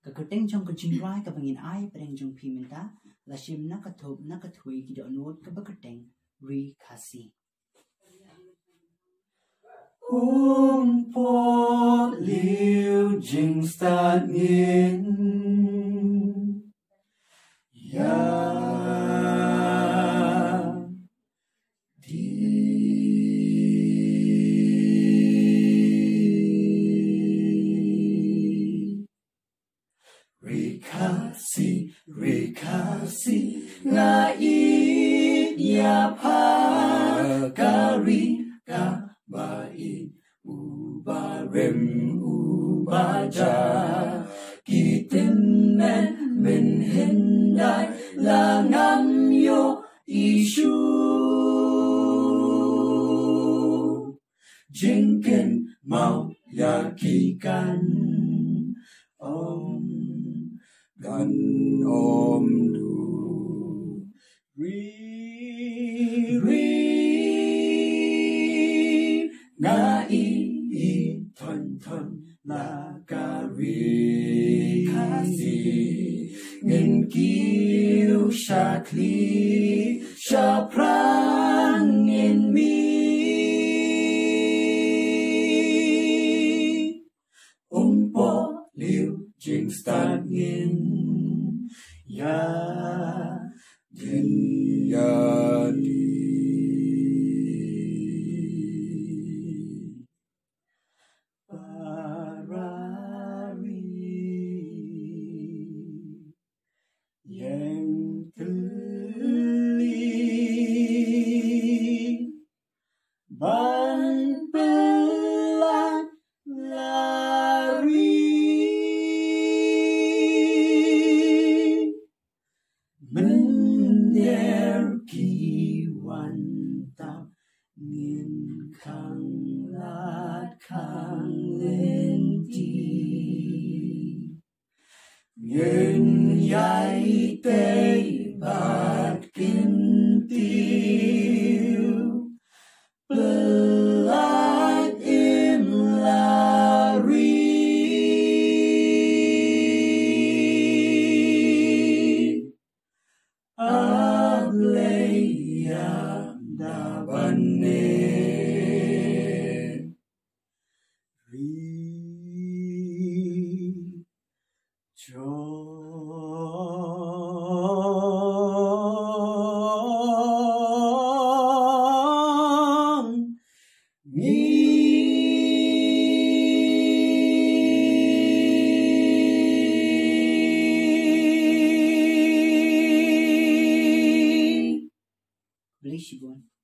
Kakateng trong ka Jingrwai ka bangin ai pareng jong pimenta lashim na ka Thup na ka Thwei ki Dohnud ka bakateng Khasi. Po liu jing start ngin ya di Khasi nga i ya pa kari ka ba i ubarem ubaja kitin men min hindai langam yo ishu jinken mau yakikan gan du ri nga i thon la kari Khasi ngin kiu shakli shaprang in mi po liu jing start ngin ya din ya di yang teli ban pelan lari mender kiwan tap ngin kang lat kang lenti ngin yai tei bat kintiu pelat im lari ableya dabane Beli Shibon.